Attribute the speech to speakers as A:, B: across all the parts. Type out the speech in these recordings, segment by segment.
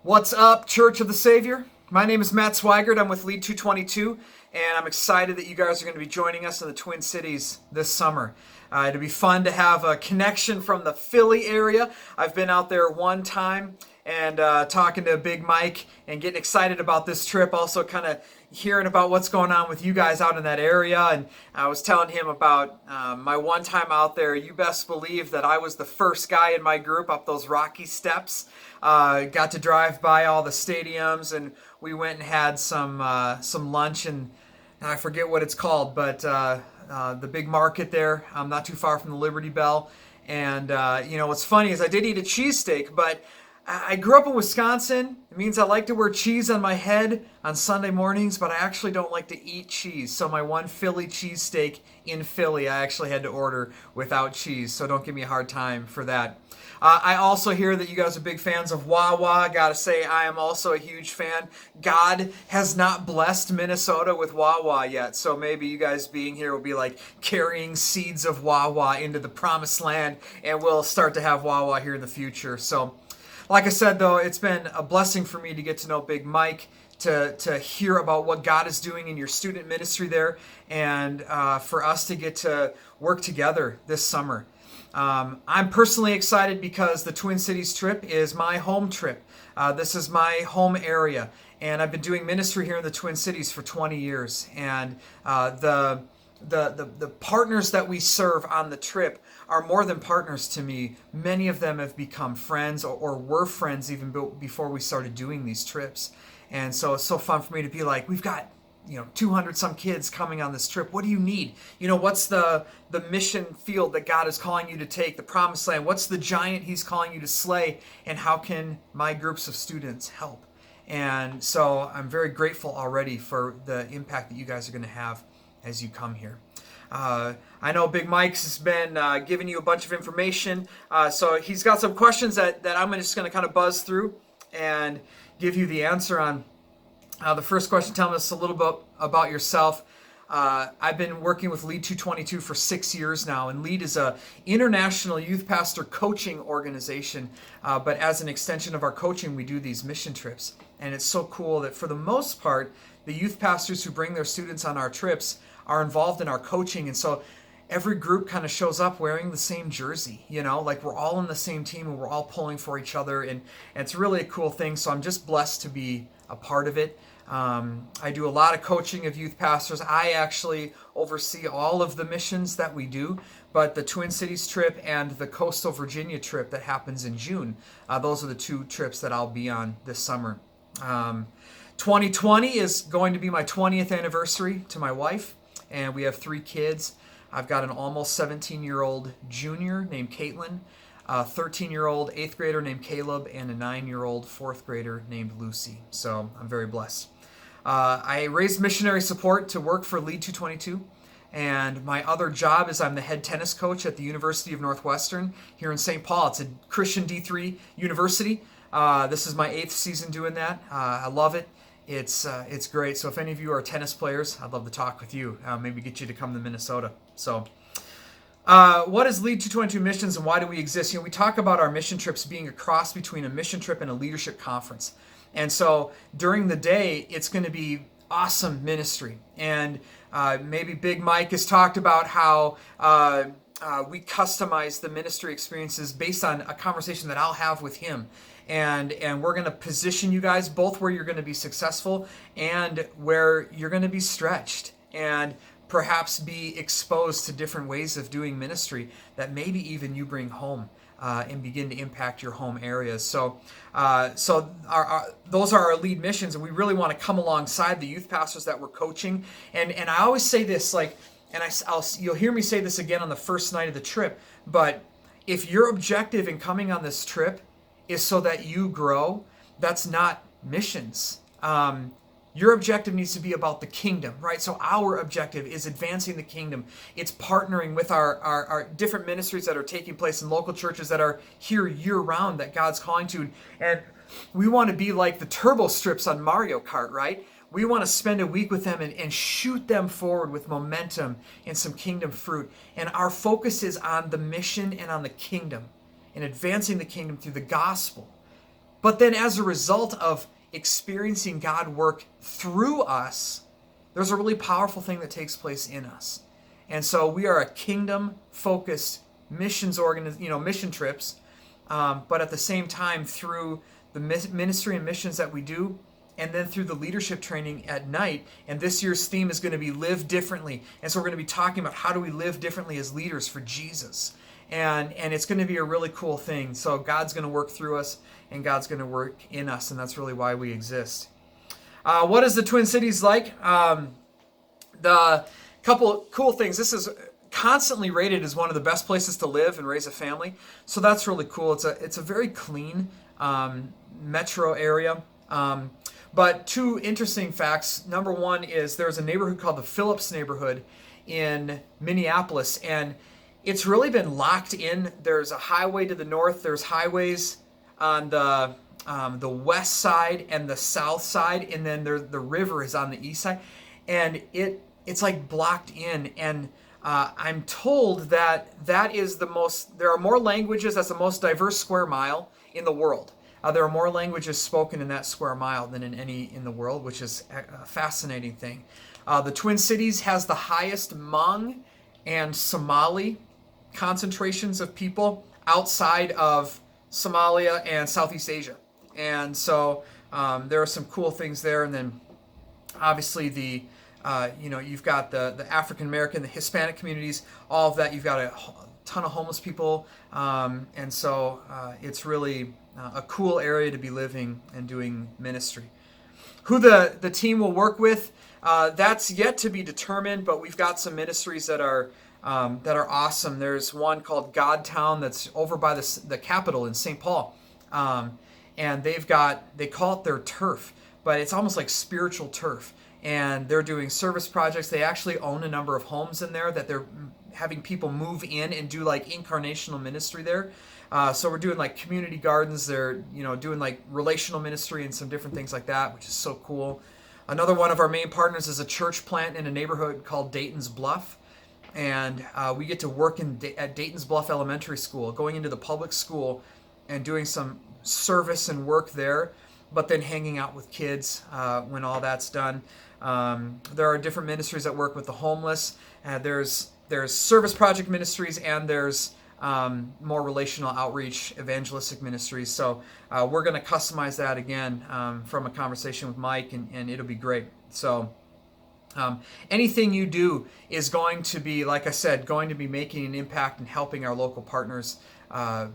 A: What's up, Church of the Saviour? My name is Matt Swigert. I'm with Lead 222, and I'm excited that you guys are going to be joining us in the Twin Cities this summer. It'll be fun to have a connection from the Philly area. I've been out there one time and talking to Big Mike and getting excited about this trip. Also kind of hearing about what's going on with you guys out in that area. And I was telling him about my one time out there. You best believe that I was the first guy in my group up those rocky steps. Got to drive by all the stadiums, and we went and had some lunch, and I forget what it's called, but the big market there, not too far from the Liberty Bell. And what's funny is I did eat a cheesesteak, but I grew up in Wisconsin. It means I like to wear cheese on my head on Sunday mornings, but I actually don't like to eat cheese. So my one Philly cheesesteak in Philly, I actually had to order without cheese. So don't give me a hard time for that. I also hear that you guys are big fans of Wawa. Gotta say, I am also a huge fan. God has not blessed Minnesota with Wawa yet, so maybe you guys being here will be like carrying seeds of Wawa into the promised land, and we'll start to have Wawa here in the future. So, like I said, though, it's been a blessing for me to get to know Big Mike, to hear about what God is doing in your student ministry there, and for us to get to work together this summer. I'm personally excited because the Twin Cities trip is my home trip. This is my home area, and I've been doing ministry here in the Twin Cities for 20 years. And the partners that we serve on the trip are more than partners to me. Many of them have become friends or were friends even before we started doing these trips. And so it's so fun for me to be like, we've got 200 some kids coming on this trip. What do you need? What's the mission field that God is calling you to take, the promised land? What's the giant he's calling you to slay? And how can my groups of students help? And so I'm very grateful already for the impact that you guys are going to have as you come here. I know Big Mike's has been giving you a bunch of information. So he's got some questions that I'm just going to kind of buzz through and give you the answer on. The first question, tell us a little bit about yourself. I've been working with Lead 222 for 6 years now, and Lead is a international youth pastor coaching organization. But as an extension of our coaching, we do these mission trips. And it's so cool that for the most part, the youth pastors who bring their students on our trips are involved in our coaching. And so every group kind of shows up wearing the same jersey, like we're all in the same team and we're all pulling for each other. And it's really a cool thing. So I'm just blessed to be a part of it. I do a lot of coaching of youth pastors. I actually oversee all of the missions that we do, but the Twin Cities trip and the Coastal Virginia trip that happens in June, those are the two trips that I'll be on this summer. 2020 is going to be my 20th anniversary to my wife, and we have 3 kids. I've got an almost 17-year-old junior named Caitlin, a 13-year-old 8th grader named Caleb, and a 9-year-old 4th grader named Lucy. So I'm very blessed. I raised missionary support to work for Lead 222, and my other job is I'm the head tennis coach at the University of Northwestern here in St. Paul. It's a Christian D3 university. This is my 8th season doing that. I love it. It's great. So if any of you are tennis players, I'd love to talk with you. Maybe get you to come to Minnesota. So. What is Lead 222 Missions and why do we exist? We talk about our mission trips being a cross between a mission trip and a leadership conference. And so during the day, it's going to be awesome ministry. And maybe Big Mike has talked about how we customize the ministry experiences based on a conversation that I'll have with him. And we're going to position you guys both where you're going to be successful and where you're going to be stretched. And perhaps be exposed to different ways of doing ministry that maybe even you bring home and begin to impact your home areas. So those are our lead missions, and we really want to come alongside the youth pastors that we're coaching. And I always say this, you'll hear me say this again on the first night of the trip, but if your objective in coming on this trip is so that you grow, that's not missions. Your objective needs to be about the kingdom, right? So our objective is advancing the kingdom. It's partnering with our different ministries that are taking place in local churches that are here year-round that God's calling to. And we want to be like the turbo strips on Mario Kart, right? We want to spend a week with them and shoot them forward with momentum and some kingdom fruit. And our focus is on the mission and on the kingdom and advancing the kingdom through the gospel. But then as a result of experiencing God work through us, there's a really powerful thing that takes place in us. And so we are a kingdom-focused missions mission trips, but at the same time, through the ministry and missions that we do, and then through the leadership training at night. And this year's theme is going to be live differently. And so we're going to be talking about how do we live differently as leaders for Jesus. And it's going to be a really cool thing. So God's going to work through us, and God's going to work in us, and that's really why we exist. What is the Twin Cities like? The couple cool things. This is constantly rated as one of the best places to live and raise a family. So that's really cool. It's a very clean metro area. But two interesting facts. Number one is there's a neighborhood called the Phillips neighborhood in Minneapolis, and it's really been locked in. There's a highway to the north. There's highways on the west side and the south side, and then the river is on the east side, and it's like blocked in. And I'm told that is there are more languages. That's the most diverse square mile in the world. There are more languages spoken in that square mile than in any in the world, which is a fascinating thing. The Twin Cities has the highest Hmong and Somali concentrations of people outside of Somalia and Southeast Asia. And so there are some cool things there. And then obviously you've got the African American, the Hispanic communities, all of that. You've got a ton of homeless people. And so it's really a cool area to be living and doing ministry. Who the team will work with, that's yet to be determined, but we've got some ministries that are awesome. There's one called Godtown that's over by the Capitol in St. Paul. And they call it their turf, but it's almost like spiritual turf. And they're doing service projects. They actually own a number of homes in there that they're having people move in and do like incarnational ministry there. So we're doing like community gardens. They're doing like relational ministry and some different things like that, which is so cool. Another one of our main partners is a church plant in a neighborhood called Dayton's Bluff. And we get to work at Dayton's Bluff Elementary School, going into the public school and doing some service and work there, but then hanging out with kids when all that's done. There are different ministries that work with the homeless. There's service project ministries, and there's more relational outreach evangelistic ministries. So we're going to customize that again from a conversation with Mike, and it'll be great. So anything you do is going to be, like I said, going to be making an impact and helping our local partners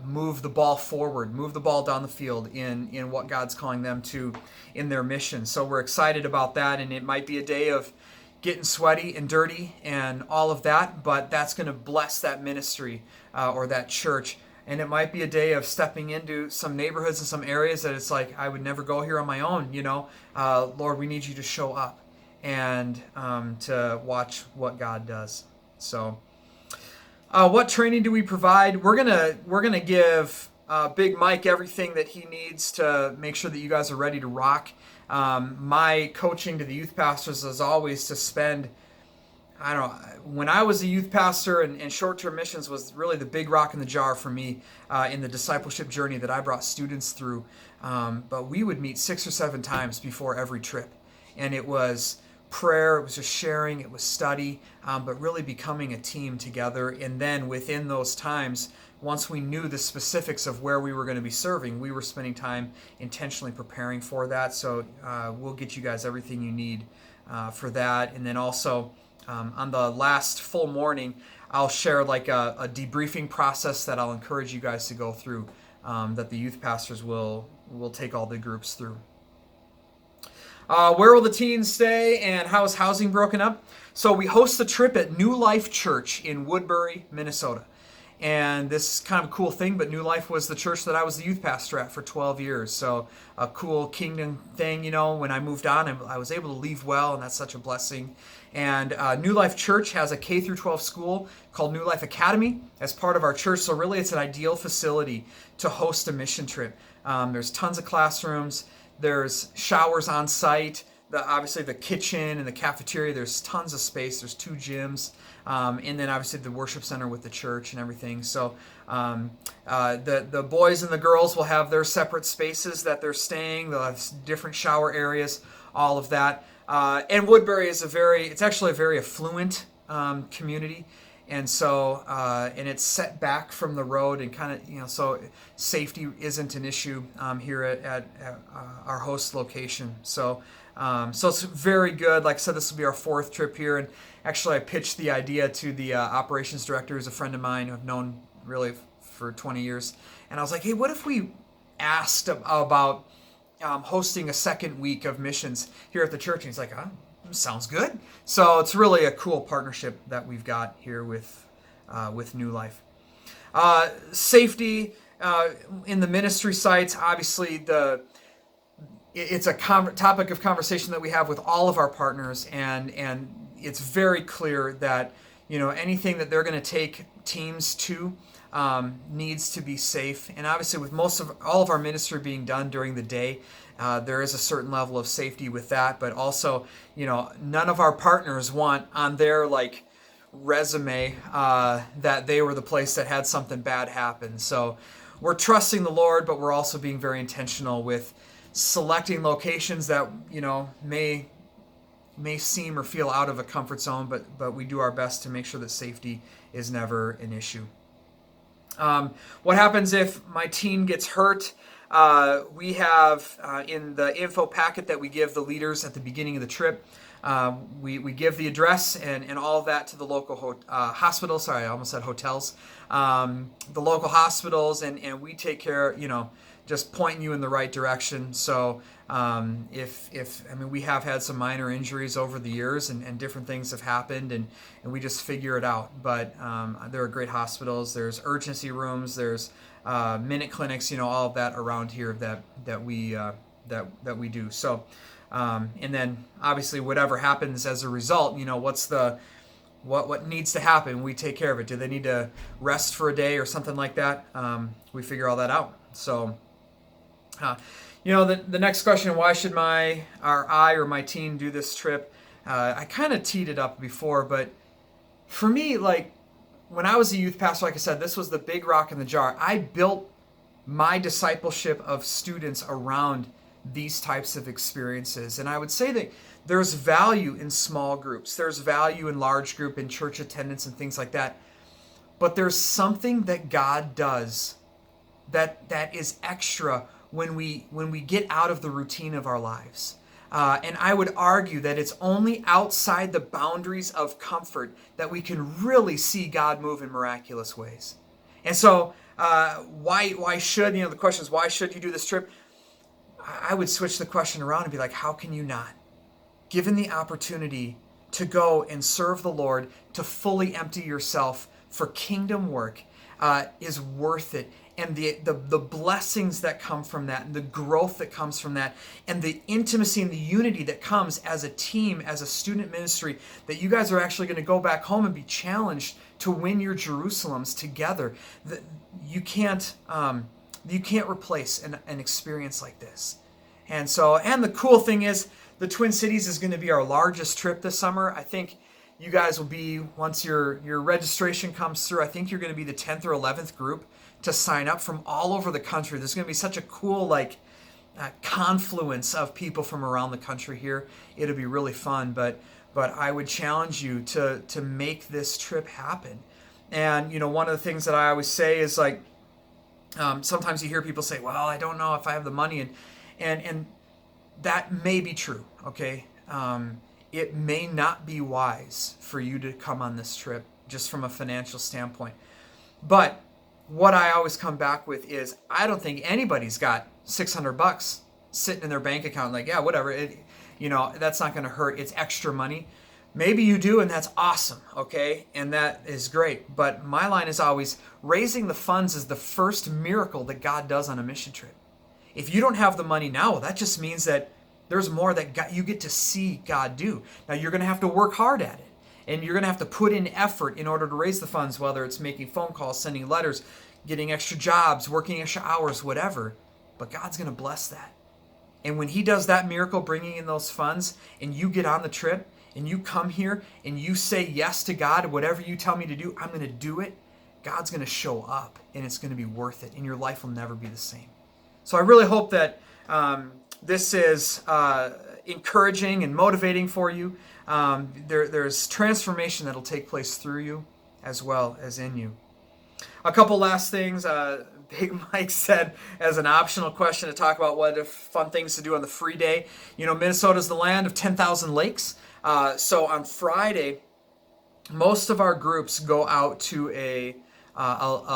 A: move the ball forward, move the ball down the field in what God's calling them to in their mission. So we're excited about that, and it might be a day of getting sweaty and dirty and all of that, but that's going to bless that ministry or that church. And it might be a day of stepping into some neighborhoods and some areas that it's like, I would never go here on my own, Lord, we need you to show up and to watch what God does. So what training do we provide? We're gonna give Big Mike everything that he needs to make sure that you guys are ready to rock. My coaching to the youth pastors is always to spend, when I was a youth pastor, and short-term missions was really the big rock in the jar for me in the discipleship journey that I brought students through. But we would meet 6 or 7 times before every trip. And it was prayer, it was just sharing, it was study, but really becoming a team together. And then within those times, once we knew the specifics of where we were going to be serving, we were spending time intentionally preparing for that. So we'll get you guys everything you need for that. And then also on the last full morning, I'll share like a debriefing process that I'll encourage you guys to go through, that the youth pastors will take all the groups through. Where will the teens stay, and how is housing broken up? So we host the trip at New Life Church in Woodbury, Minnesota. And this is kind of a cool thing, but New Life was the church that I was the youth pastor at for 12 years. So a cool kingdom thing, when I moved on, I was able to leave well, and that's such a blessing. And New Life Church has a K through 12 school called New Life Academy as part of our church. So really it's an ideal facility to host a mission trip. There's tons of classrooms. There's showers on site. obviously the kitchen and the cafeteria. There's tons of space. There's 2 gyms, and then obviously the worship center with the church and everything. So the boys and the girls will have their separate spaces that they're staying. They'll have different shower areas, all of that. And Woodbury is it's actually a very affluent community. And so, and it's set back from the road and kind of, so safety isn't an issue here at our host location. So it's very good. Like I said, this will be our 4th trip here. And actually, I pitched the idea to the operations director, who's a friend of mine who I've known really for 20 years. And I was like, hey, what if we asked about hosting a second week of missions here at the church? And he's like, sounds good. So it's really a cool partnership that we've got here with New Life. Safety in the ministry sites, obviously it's a topic of conversation that we have with all of our partners, and it's very clear that anything that they're going to take teams to needs to be safe. And obviously, with all of our ministry being done during the day, there is a certain level of safety with that, but also, none of our partners want on their resume that they were the place that had something bad happen. So we're trusting the Lord, but we're also being very intentional with selecting locations that may seem or feel out of a comfort zone, but we do our best to make sure that safety is never an issue. What happens if my team gets hurt? We have in the info packet that we give the leaders at the beginning of the trip, we give the address and all of that to the local hospitals. Sorry, I almost said hotels. The local hospitals, and we take care, just pointing you in the right direction. So we have had some minor injuries over the years, and different things have happened, and we just figure it out. But there are great hospitals. There's urgency rooms. There's minute clinics. All of that around here that we do. So and then obviously whatever happens as a result, what needs to happen, we take care of it. Do they need to rest for a day or something like that? We figure all that out. So. The next question, why should I or my team do this trip? I kind of teed it up before, but for me, when I was a youth pastor, like I said, this was the big rock in the jar. I built my discipleship of students around these types of experiences. And I would say that there's value in small groups. There's value in large group, in church attendance and things like that. But there's something that God does that is extra when we get out of the routine of our lives. And I would argue that it's only outside the boundaries of comfort that we can really see God move in miraculous ways. And so why should, the question is, why should you do this trip? I would switch the question around and be like, how can you not? Given the opportunity to go and serve the Lord, to fully empty yourself for kingdom work is worth it. And the blessings that come from that, and the growth that comes from that, and the intimacy and the unity that comes as a team, as a student ministry, that you guys are actually going to go back home and be challenged to win your Jerusalems together. You can't replace an experience like this. And the cool thing is, the Twin Cities is going to be our largest trip this summer. I think you guys will be, once your registration comes through, I think you're going to be the 10th or 11th group to sign up from all over the country. There's going to be such a cool confluence of people from around the country here. It'll be really fun, but I would challenge you to make this trip happen. And one of the things that I always say is sometimes you hear people say, well, I don't know if I have the money, and that may be true, okay? It may not be wise for you to come on this trip just from a financial standpoint. But what I always come back with is, I don't think anybody's got $600 sitting in their bank account yeah, whatever, that's not going to hurt. It's extra money. Maybe you do, and that's awesome, okay? And that is great. But my line is always, raising the funds is the first miracle that God does on a mission trip. If you don't have the money now, that just means that there's more that you get to see God do. Now, you're going to have to work hard at it. And you're going to have to put in effort in order to raise the funds, whether it's making phone calls, sending letters, getting extra jobs, working extra hours, whatever. But God's going to bless that. And when he does that miracle, bringing in those funds, and you get on the trip, and you come here, and you say yes to God, whatever you tell me to do, I'm going to do it, God's going to show up, and it's going to be worth it, and your life will never be the same. So I really hope that this is encouraging and motivating for you. There's transformation that'll take place through you as well as in you. A couple last things. Big Mike said as an optional question to talk about what fun things to do on the free day. You know, Minnesota's the land of 10,000 lakes. So on Friday, most of our groups go out to a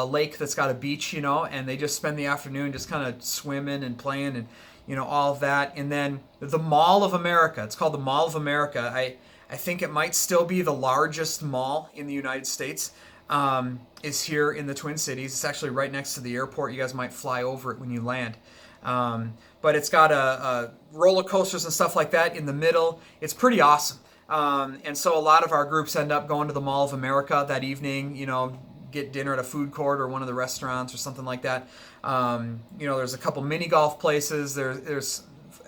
A: lake that's got a beach, you know, and they just spend the afternoon just kind of swimming and playing and, you know, all of that. And then the Mall of America, it's called the Mall of America. I think it might still be the largest mall in the United States. Is here in the Twin Cities. It's actually right next to the airport. You guys might fly over it when you land. But it's got a roller coasters and stuff like that in the middle. It's pretty awesome. And so a lot of our groups end up going to the Mall of America that evening, you know, get dinner at a food court or one of the restaurants or something like that. You know, there's a couple mini golf places. There's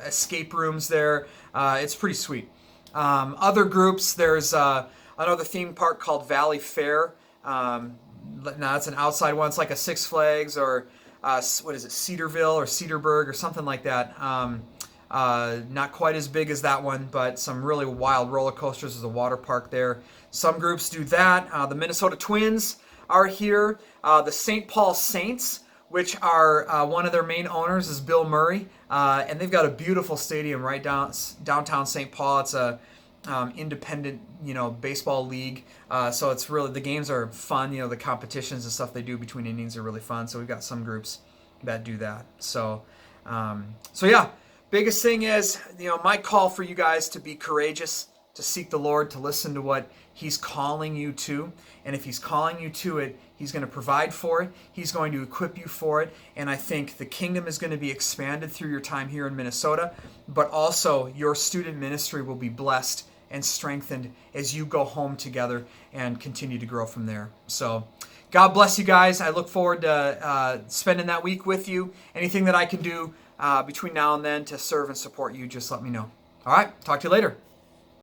A: escape rooms there. It's pretty sweet. Other groups, there's another theme park called Valley Fair. Now it's an outside one. It's like a Six Flags or what is it, Cedarville or Cedarburg or something like that. Not quite as big as that one, but some really wild roller coasters. There's a water park there. Some groups do that. The Minnesota Twins are here. The St. Paul Saints, which are one of their main owners is Bill Murray, and they've got a beautiful stadium right downtown St. Paul. It's a independent, you know, baseball league. So it's really, the games are fun. You know, the competitions and stuff they do between innings are really fun. So we've got some groups that do that. So yeah, biggest thing is, you know, my call for you guys to be courageous, to seek the Lord, to listen to what He's calling you to. And if He's calling you to it, He's going to provide for it. He's going to equip you for it. And I think the kingdom is going to be expanded through your time here in Minnesota, but also your student ministry will be blessed and strengthened as you go home together and continue to grow from there. So God bless you guys. I look forward to spending that week with you. Anything that I can do between now and then to serve and support you, just let me know. All right, talk to you later.